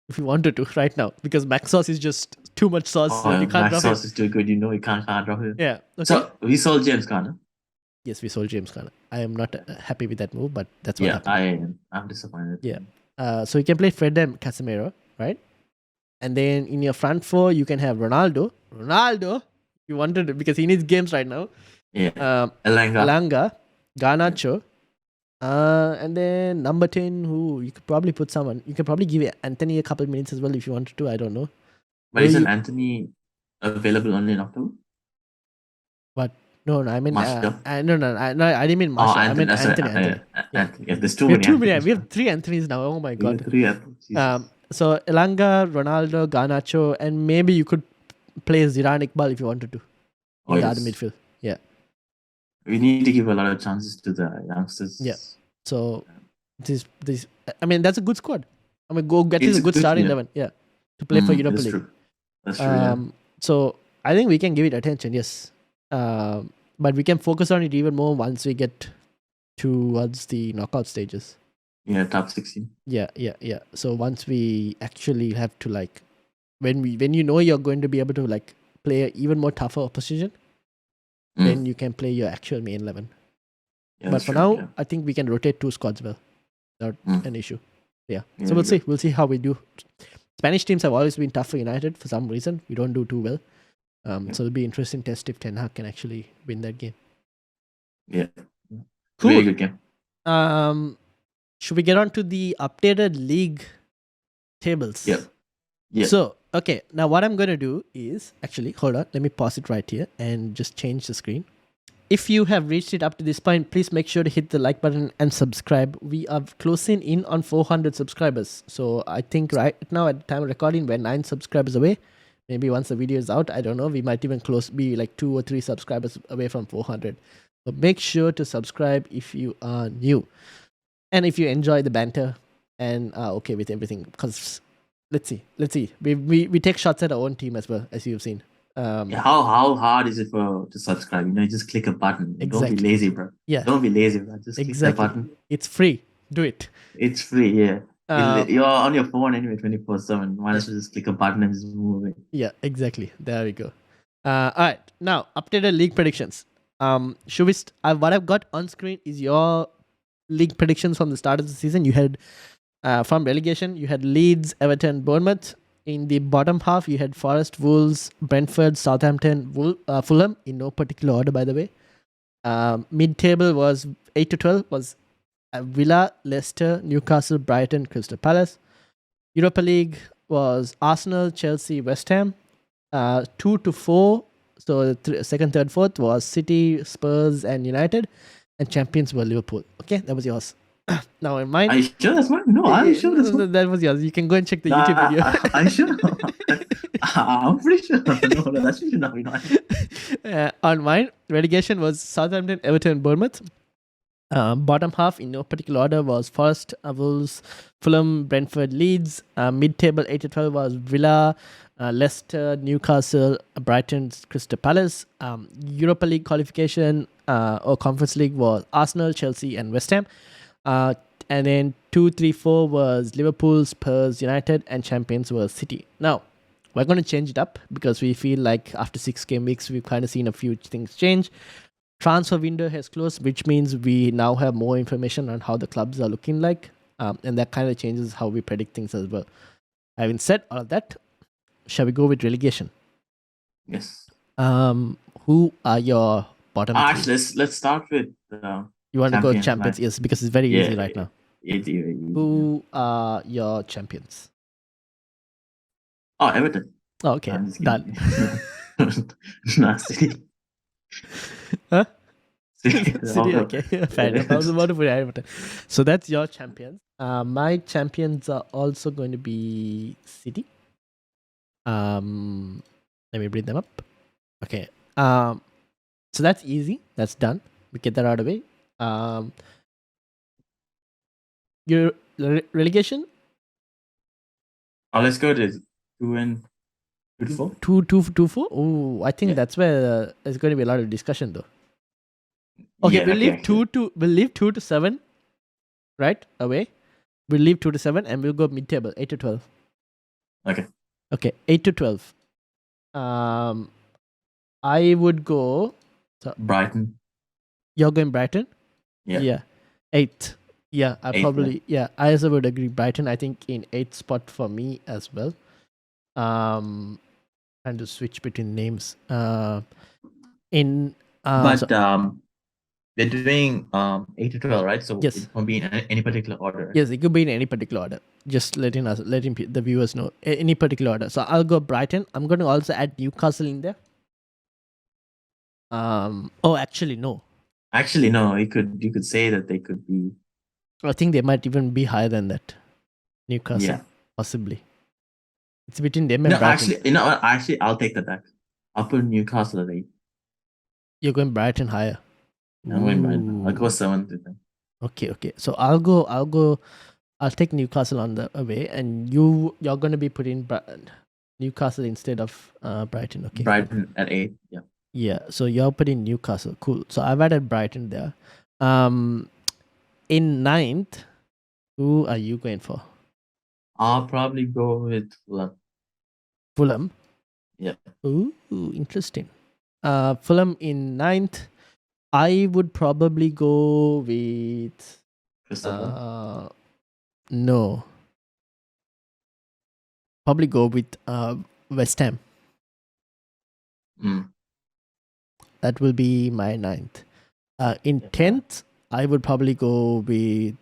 if you wanted to right now because Max Sauce is just too much sauce. So you can't Max Sauce is too good. You can't drop it. Yeah. Okay. So we sold James Conner. Yes, we sold James Conner. I am not happy with that move, but that's what happened. I'm disappointed. Yeah. So you can play Fred and Casemiro, right? And then in your front four, you can have Ronaldo. You wanted it because he needs games right now. Yeah. Elanga, Garnacho. And then number 10, who you could probably put someone. You could probably give Anthony a couple minutes as well if you wanted to. I don't know. But isn't Anthony available only in October? What? No, I mean, no, I didn't mean Marshall. I meant Anthony. Yeah, there's too many. We have 3 Anthonys now. Oh my god. 3 Anthonys. So Elanga, Ronaldo, Garnacho, and maybe you could play Zidane Iqbal if you wanted to. In the other midfield. Yeah. We need to give a lot of chances to the youngsters. Yeah. So this I mean, that's a good squad. I mean, go get a good starting 11. Yeah. To play for Europa League. That's true. So I think we can give it attention, yes. But we can focus on it even more once we get towards the knockout stages. Yeah, top 16. Yeah. So once we actually have to when you're going to be able to play an even more tougher opposition, then you can play your actual main 11. Yeah, but for now, I think we can rotate 2 squads well, not an issue. Yeah. So we'll see. We'll see how we do. Spanish teams have always been tough for United for some reason. We don't do too well. So it'll be interesting test if Ten Hag can actually win that game. Yeah. Cool. Very good game. Should we get on to the updated league tables? Yeah. So, okay. Now what I'm going to do is, actually, hold on. Let me pause it right here and just change the screen. If you have reached it up to this point, please make sure to hit the like button and subscribe. We are closing in on 400 subscribers. So I think right now at the time of recording, we're 9 subscribers away. Maybe once the video is out, I don't know, we might even be 2 or 3 subscribers away from 400. So make sure to subscribe if you are new. And if you enjoy the banter and are okay with everything. Because let's see. We take shots at our own team as well, as you've seen. How hard is it to subscribe? You just click a button. Exactly. Don't be lazy, bro. Yeah. Don't be lazy, bro. Just click the button. It's free. Do it. It's free, yeah. You're on your phone anyway, 24/7. Why don't you just click a button and just move away? Yeah, exactly. There we go. All right. Now, updated league predictions. Should we? What I've got on screen is your league predictions from the start of the season. You had from relegation, you had Leeds, Everton, Bournemouth. In the bottom half, you had Forest, Wolves, Brentford, Southampton, Fulham, in no particular order, by the way. Mid-table was 8 to 12 was Villa, Leicester, Newcastle, Brighton, Crystal Palace. Europa League was Arsenal, Chelsea, West Ham. 2 to 4, so second, third, fourth was City, Spurs, and United. And champions were Liverpool. Okay, that was yours. Now in mine. Are you sure that's mine? No, I'm sure that's mine. That was yours. You can go and check the YouTube video. I'm sure. I'm pretty sure. No, that should not be mine. On mine, relegation was Southampton, Everton, Bournemouth. Bottom half in no particular order was Forest, Wolves, Fulham, Brentford, Leeds. Mid-table 8 to 12 was Villa, Leicester, Newcastle, Brighton, Crystal Palace. Europa League qualification or Conference League was Arsenal, Chelsea, and West Ham. And then 2, 3, 4 was Liverpool, Spurs, United, and champions was City. Now, we're going to change it up because we feel like after 6 game weeks, we've kind of seen a few things change. Transfer window has closed, which means we now have more information on how the clubs are looking like. And that kind of changes how we predict things as well. Having said all of that, shall we go with relegation? Yes. Who are your bottom three? Actually, let's start with You want to go champions, champions? right? Yes, because it's very easy right now. Who are your champions? Oh, Everton. Oh, okay, I'm just done. kidding. Nah, City. Huh? City. City, okay, fair enough. I was about to put Everton. So that's your champions. My champions are also going to be City. Let me bring them up. Okay. So that's easy. That's done. We get that out of the way. Your relegation? Let's go to 2 and 2 to 4. 2 4. Oh, I think Yeah. that's where there's going to be a lot of discussion though. Okay, Yeah, we'll leave actually. we'll leave 2 to 7, right? Away. We'll leave 2 to 7 and we'll go mid-table 8 to 12. Okay. Okay, 8 to 12. I would go. Brighton. You're going Brighton? Yeah. 8. Yeah, I Eighth, probably I also would agree. Brighton, I think in 8th spot for me as well. Trying to switch between names. But they're doing 8 to 12, right? So Yes. it can be in any particular order. yes, it could be in any particular order. Just letting the viewers know any particular order. So I'll go Brighton. I'm going to also add Newcastle in there. Oh, actually no. Actually, no. You could say that they could be. I think they might even be higher than that. Newcastle, Yeah. possibly. It's between them and No, Brighton. actually, Actually, I'll take that back. I'll put Newcastle at 8. You're going Brighton higher. I'm going Brighton. I'll go Ooh. 7th with them. Okay. So I'll take Newcastle on the away, and you're gonna be putting Newcastle instead of Brighton. Okay. Brighton at 8. Yeah. Yeah. So you're putting Newcastle. Cool. So I've added Brighton there. In 9th, who are you going for? I'll probably go with Fulham. Fulham. Yeah. Ooh, interesting. Fulham in 9th. I would probably go with Crystal no. Probably go with West Ham. That will be my 9th. In 10th, I would probably go with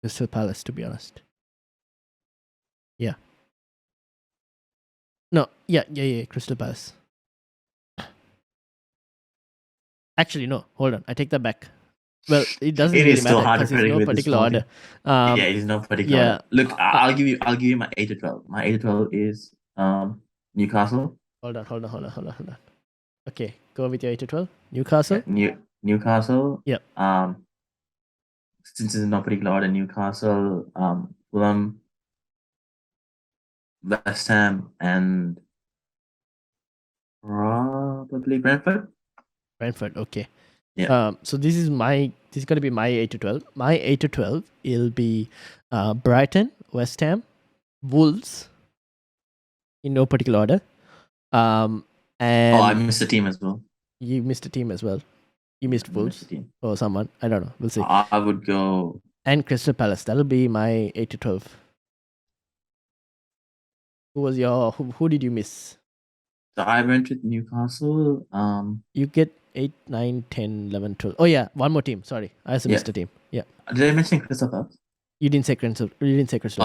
Crystal Palace, to be honest. Yeah. No, yeah, Crystal Palace. Actually, no, hold on. I take that back. Well, it doesn't It really is still matter hard to because there's predict no with this particular small order. team. Yeah, it is no particular yeah. order. Look, I'll give you my 8 to 12. My 8 to 12 is Newcastle. Hold on. Okay, go with your 8 to 12. Newcastle. Newcastle. Yep. Since it's no particular order, Newcastle, Fulham, West Ham, and probably Brentford. Brentford, okay. Yeah. So this is gonna be my 8 to 12. My 8 to 12 it'll be Brighton, West Ham, Wolves, in no particular order. And I missed a team as well. You missed a team as well. You missed Wolves or someone. I don't know. We'll see. I would go and Crystal Palace. That'll be my 8 to 12. Who did you miss? So I went with Newcastle. You get 8, 9, 10, 11, 12. Oh yeah, one more team. Sorry, I also missed a team. Yeah. Did I mention Crystal Palace? You didn't say Crystal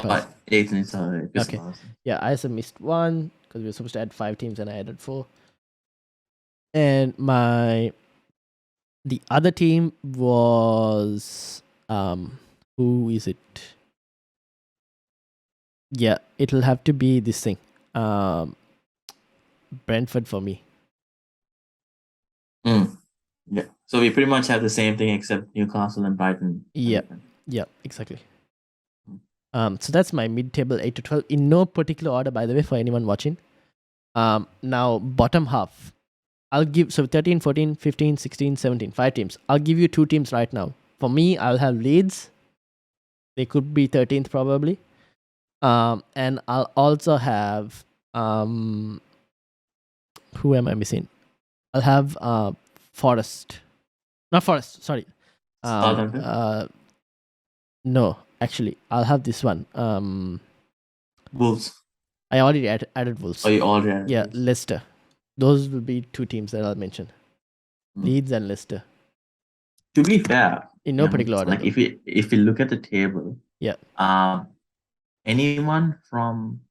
Palace. Okay. Palace. Yeah, I also missed one because we were supposed to add 5 teams and I added 4. And the other team was who is it? Yeah, it'll have to be this thing. Brentford for me. Yeah. So we pretty much have the same thing except Newcastle and Brighton. Yeah. Yeah, exactly. So that's my mid-table 8 to 12 in no particular order, by the way, for anyone watching. Now bottom half. I'll give 13, 14, 15, 16, 17, 5 teams. I'll give you 2 teams right now. For me, I'll have Leeds. They could be 13th probably. And I'll also have who am I missing? I'll have Forest. Not Forest, sorry. Southampton? No, actually, I'll have this one. Wolves. I already added Wolves. Oh, you already added Yeah, Wolves. Leicester. Those will be 2 teams that I'll mention. Leeds and Leicester. To be fair, In no particular order. like if we look at the table, yeah, anyone from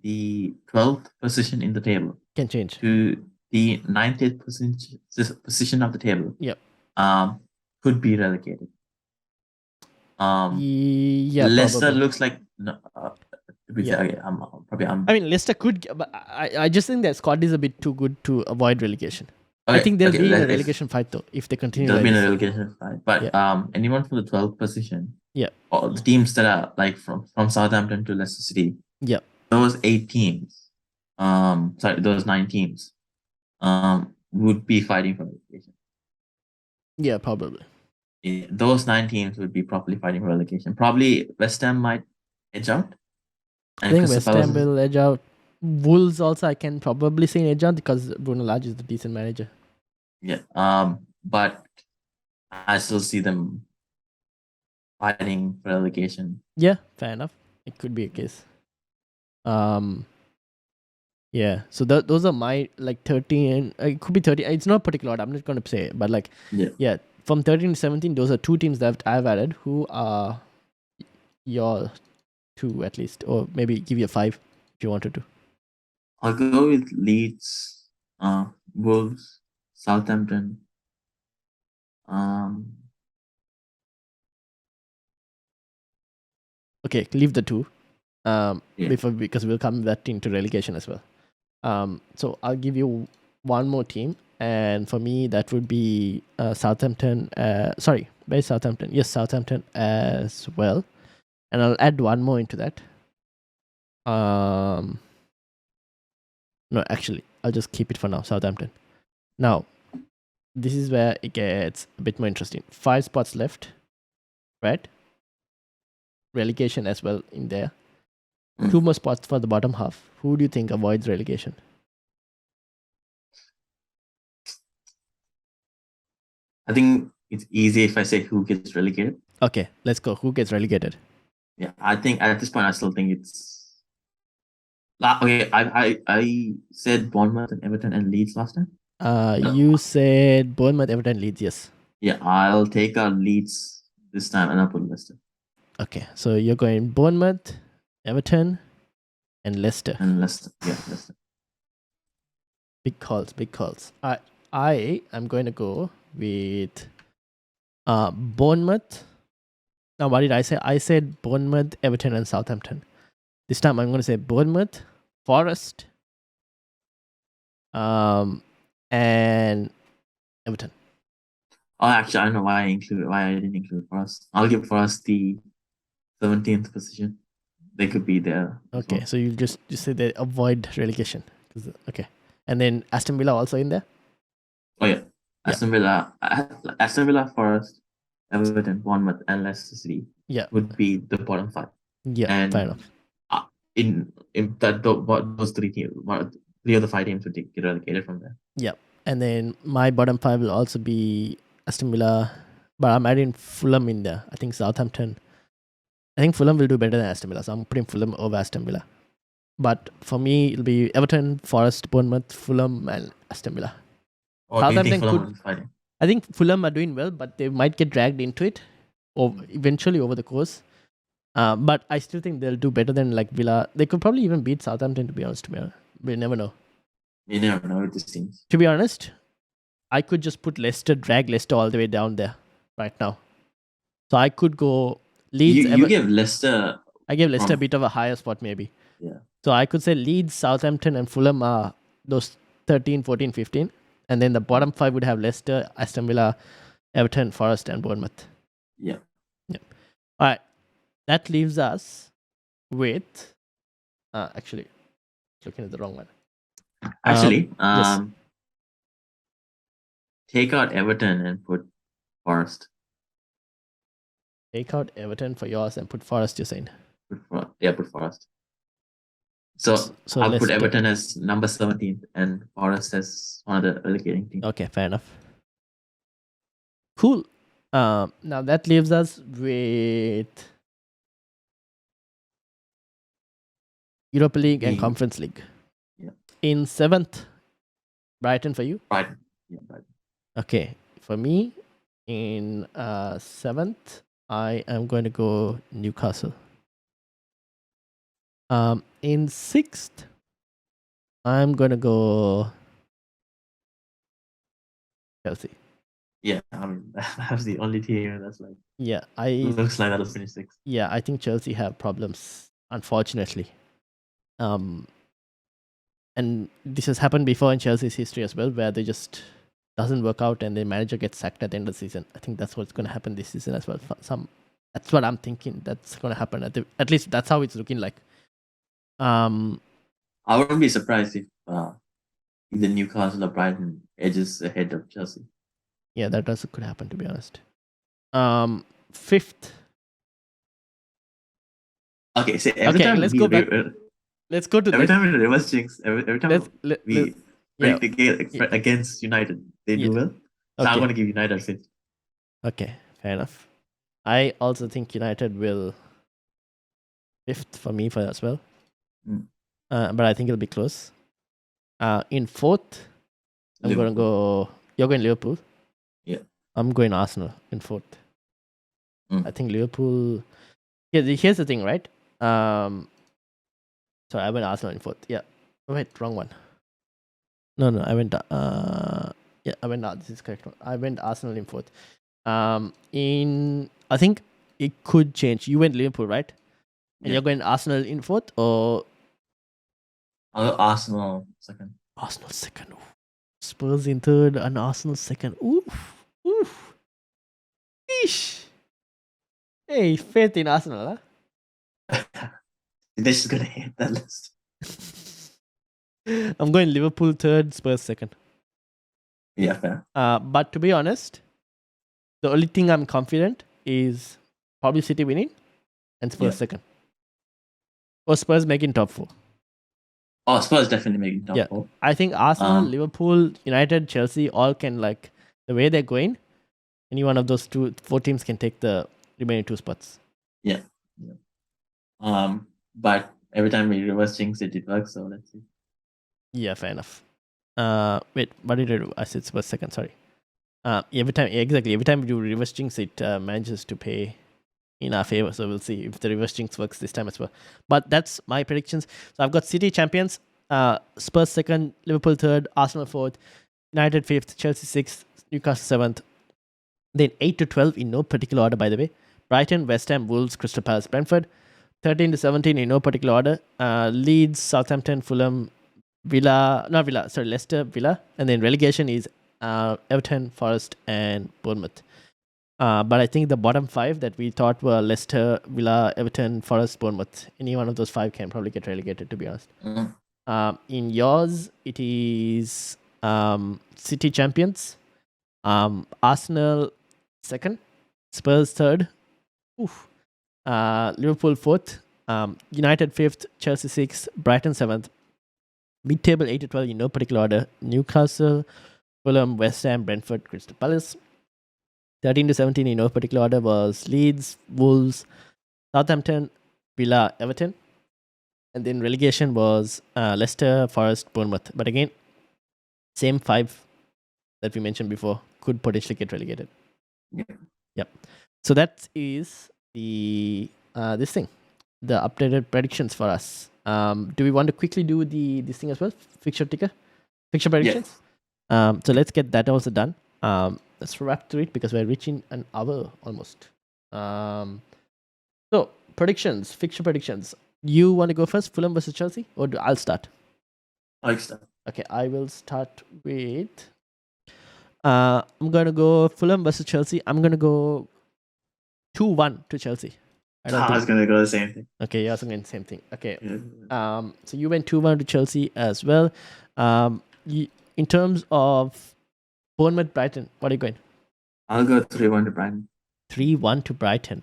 the 12th position in the table can change to the 90th position of the table. Yep. Could be relegated. Yeah, Leicester probably. looks like to be fair, okay, I mean, Leicester could, but I just think that squad is a bit too good to avoid relegation. Okay, I think they'll be in a relegation fight though if they continue. They'll like be in this. a relegation fight, but anyone from the 12th position, or the teams that are like from Southampton to Leicester City, those 8 teams, those 9 teams, would be fighting for relegation. Yeah, probably. Those 9 teams would be properly fighting for relegation. Probably West Ham might edge out. I think West Ham will edge out. Wolves also I can probably say edge out because Bruno Lage is the decent manager. Yeah. But I still see them fighting for relegation. Yeah, fair enough. It could be a case. Yeah. So those are my like 13. It could be 30. It's not particular order. I'm not going to say it, but like yeah. From 13 to 17, those are 2 teams that I've added. Who are your 2 at least, or maybe give you a 5 if you wanted to. I'll go with Leeds, Wolves, Southampton. Okay, leave the 2. Because we'll come that into relegation as well. So I'll give you one more team, and for me that would be Southampton. Sorry, where's Southampton? Yes, Southampton as well, and I'll add one more into that. No, actually, I'll just keep it for now. Southampton. Now, this is where it gets a bit more interesting. 5 spots left, right? Relegation as well in there. 2 more spots for the bottom half. Who do you think avoids relegation? I think it's easy if I say who gets relegated. Okay, let's go. Who gets relegated? Yeah, I think at this point I still think it's. Okay, I said Bournemouth and Everton and Leeds last time. You said Bournemouth, Everton, Leeds. Yes. Yeah, I'll take out Leeds this time and I'll put Leicester. Okay, so you're going Bournemouth, Everton, and Leicester. And Leicester, yeah, Leicester. Big calls. I am going to go with Bournemouth. Now, what did I say? I said Bournemouth, Everton, and Southampton. This time I'm going to say Bournemouth, Forest, and Everton. Oh, actually, I don't know why I didn't include Forest. I'll give Forest the 17th position. They could be there. Okay, well. so you just say they avoid relegation. Okay, and then Aston Villa also in there. Oh yeah, Aston Villa, Forest, Everton, Bournemouth, and Leicester City. Yeah, would be the bottom 5. Yeah, and fair enough. In that those 3 teams, 3 of the 5 teams would get relegated from there. Yeah, and then my bottom 5 will also be Aston Villa, but I'm adding Fulham in there. I think Southampton. I think Fulham will do better than Aston Villa, so I'm putting Fulham over Aston Villa. But for me, it'll be Everton, Forest, Bournemouth, Fulham, and Aston Villa. Or do you think Fulham is fighting? I think Fulham are doing well, but they might get dragged into it, or eventually over the course. But I still think they'll do better than like Villa. They could probably even beat Southampton, to be honest. We never know. You never know with these teams. To be honest, I could just drag Leicester all the way down there right now. So I could go Leeds. You give Leicester. I gave Leicester a bit of a higher spot, maybe. Yeah. So I could say Leeds, Southampton, and Fulham are those 13, 14, 15. And then the bottom 5 would have Leicester, Aston Villa, Everton, Forest, and Bournemouth. Yeah. All right. That leaves us with... actually, looking at the wrong one. Actually, yes. take out Everton and put Forest. Take out Everton for yours and put Forest, you're saying? Put Forest. So I'll put Everton as number 17 and Forest as one of the relegating teams. Okay, fair enough. Cool. Now that leaves us with Europa League and Conference League. Yeah. In 7th, Brighton for you? Brighton. Yeah, Brighton. Okay. For me, in 7th, I am going to go Newcastle. In 6th, I'm going to go Chelsea. Yeah, that's the only team that's like... Yeah, looks like that'll finish 6th. Yeah, I think Chelsea have problems, unfortunately. And this has happened before in Chelsea's history as well, where they just doesn't work out and the manager gets sacked at the end of the season. I think that's what's going to happen this season as well. That's what I'm thinking. That's going to happen. At least that's how it's looking like. I wouldn't be surprised if either Newcastle or Brighton edges ahead of Chelsea. Yeah, that could happen, to be honest. 5th. Okay, so every time let's go back. Let's go to every time we reverse jinx. Every time we break the game against United, they do well. So I'm going to give United 5th. Okay, fair enough. I also think United will 5th for me as well. But I think it'll be close. In 4th, I'm going to go... You're going Liverpool? Yeah. I'm going Arsenal in 4th. I think Liverpool... Here's the thing, right? Sorry, I went Arsenal in 4th. Yeah. Oh, wait, wrong one. No, I went... this is correct one. I went Arsenal in 4th. I think it could change. You went Liverpool, right? And you're going Arsenal in 4th, or... I'll go Arsenal 2nd. Arsenal 2nd. Ooh. Spurs in 3rd and Arsenal 2nd. Oof. Eesh. Hey, faith in Arsenal, huh? They're just going to hit that list. I'm going Liverpool 3rd, Spurs 2nd. Yeah, fair. But to be honest, the only thing I'm confident is probably City winning and Spurs 2nd. Or Spurs making top 4. Oh, Spurs definitely making top 4. I think Arsenal, Liverpool, United, Chelsea all can, like, the way they're going, any one of those 4 teams can take the remaining 2 spots. Yeah. But every time we reverse jinx, it works, so let's see. Yeah, fair enough. Wait, what did I do? I said Spurs 2nd, sorry. Every time we do reverse jinx, it manages to pay in our favor. So we'll see if the reverse jinx works this time as well. But that's my predictions. So I've got City champions, Spurs 2nd, Liverpool 3rd, Arsenal 4th, United 5th, Chelsea 6th, Newcastle 7th. Then 8 to 12 in no particular order, by the way. Brighton, West Ham, Wolves, Crystal Palace, Brentford. 13 to 17 in no particular order. Leeds, Southampton, Fulham, Leicester, Villa. And then relegation is Everton, Forest, and Bournemouth. But I think the bottom 5 that we thought were Leicester, Villa, Everton, Forest, Bournemouth. Any one of those 5 can probably get relegated, to be honest. In yours, it is City champions, Arsenal 2nd, Spurs 3rd, Liverpool 4th, United 5th, Chelsea 6th, Brighton 7th. Mid-table 8 to 12 in no particular order. Newcastle, Fulham, West Ham, Brentford, Crystal Palace. 13 to 17 in no particular order was Leeds, Wolves, Southampton, Villa, Everton. And then relegation was Leicester, Forest, Bournemouth. But again, same 5 that we mentioned before could potentially get relegated. Yep. So that is the the updated predictions for us. Do we want to quickly do this thing as well? Fixture predictions? So let's get that also done. Let's wrap through it because we're reaching an hour almost. So fixture predictions. You want to go first, Fulham versus Chelsea, or I'll start? I'll start. Okay, I will start with I'm gonna go Fulham versus Chelsea. I'm gonna go 2-1 to Chelsea. I don't I was think. gonna go the same thing. Okay, you're also going the same thing. Okay. Yeah. So you went 2-1 to Chelsea as well. In terms of Bournemouth Brighton, what are you going? I'll go 3-1 to Brighton. 3-1 to Brighton.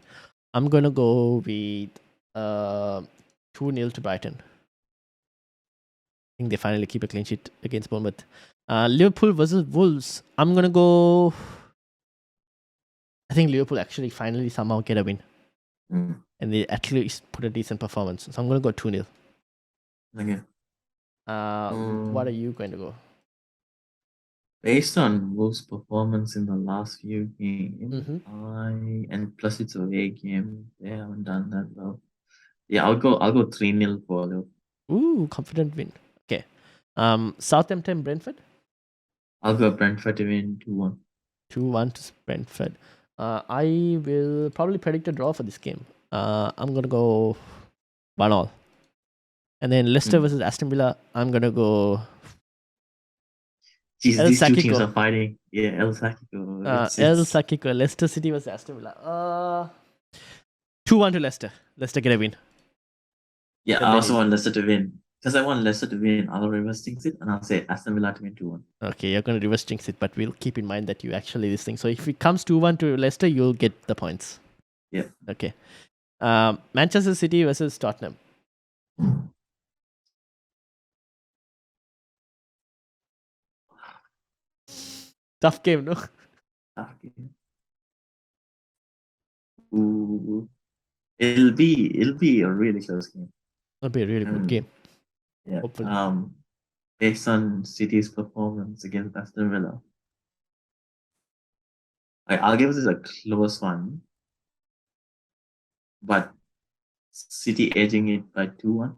I'm gonna go with 2-0 to Brighton. I think they finally keep a clean sheet against Bournemouth. Liverpool versus Wolves. I'm gonna go. I think Liverpool actually finally somehow get a win, Mm. and they at least put a decent performance. So I'm gonna go 2-0. Okay. What are you going to go? Based on Wolves' performance in the last few games, Mhm. and plus it's a away game, they haven't done that well. Yeah, I'll go 3-0 for Liverpool. Ooh, confident win. Okay. Southampton Brentford. I'll go Brentford to win 2-1. 2-1 to Brentford. I will probably predict a draw for this game. I'm gonna go 1-1. And then Leicester versus Aston Villa. I'm gonna go. Jeez, El these two Saki teams go. are fighting. Yeah, El Saki go. El Saki go. Leicester City versus Aston Villa. 2-1 to Leicester. Leicester get a win. Yeah, Then I they also need- want Leicester to win. Because I want Leicester to win, I'll reverse jinx it and I'll say Aston Villa to win 2-1. Okay, you're gonna reverse jinx it, but we'll keep in mind that you actually this thing. So if it comes 2-1 to Leicester, you'll get the points. Yeah. Okay. Manchester City versus Tottenham. Tough game, no? Tough game. Ooh. It'll be a really close game. It'll be a really good game. Yeah. Hopefully. Based on City's performance against Aston Villa, I'll give this a close one, but City edging it by 2-1.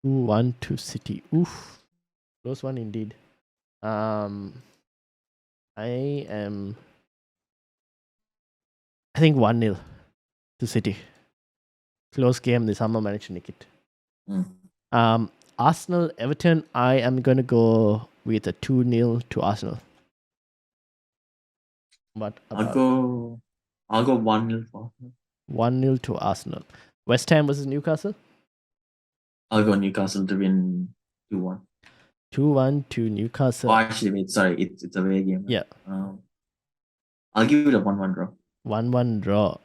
2-1 to City. Oof. Close one indeed. I think 1-0 to City. Close game. They somehow managed to nick it. Arsenal Everton. I am gonna go with a 2-0 to Arsenal. What about I'll go 1-0 for Arsenal. 1-0 to Arsenal. West Ham versus Newcastle. I'll go Newcastle to win 2-1. 2-1 to Newcastle. Oh, actually, wait, sorry, it's a away game. Yeah. I'll give it a 1-1 draw. 1-1 draw.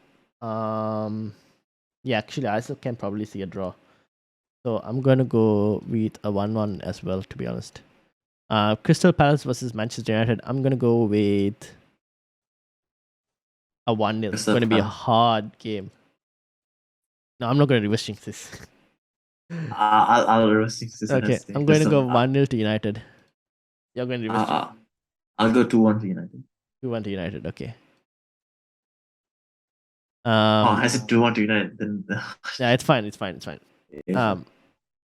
Yeah, actually, I still can probably see a draw. So I'm gonna go with a 1-1 as well, to be honest. Crystal Palace versus Manchester United. I'm gonna go with a 1-0. It's gonna be a hard game. No, I'm not gonna reverse jinx this. I'll reverse jinx this. Okay, I'm going to go 1-0 to United. You're going to reverse jinx. I'll go 2-1 to United. 2-1 to United. Okay. I said 2-1 to United. Then yeah, it's fine. It's fine.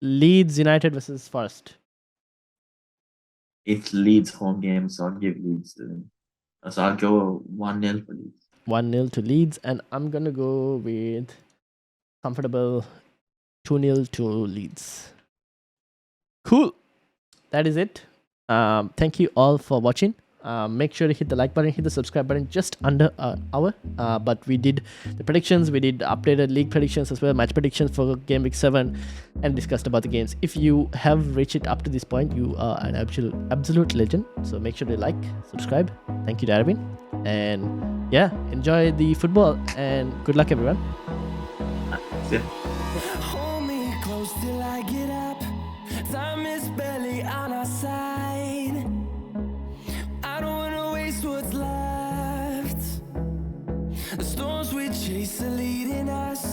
Leeds United versus Forest. It's Leeds home game, so I'll give Leeds to them. So I'll go 1-0 for Leeds. 1-0 to Leeds, and I'm gonna go with comfortable 2-0 to Leeds. Cool. That is it. Thank you all for watching. Make sure to hit the like button, hit the subscribe button just under an hour. But we did the predictions, we did updated league predictions as well, match predictions for game week 7, and discussed about the games. If you have reached it up to this point, you are an absolute legend. So make sure to like, subscribe. Thank you, Darwin. And yeah, enjoy the football and good luck, everyone. Yeah. Hold me close till I get up. Time is barely on our side. I don't wanna waste what's left. The storms we chase are leading us.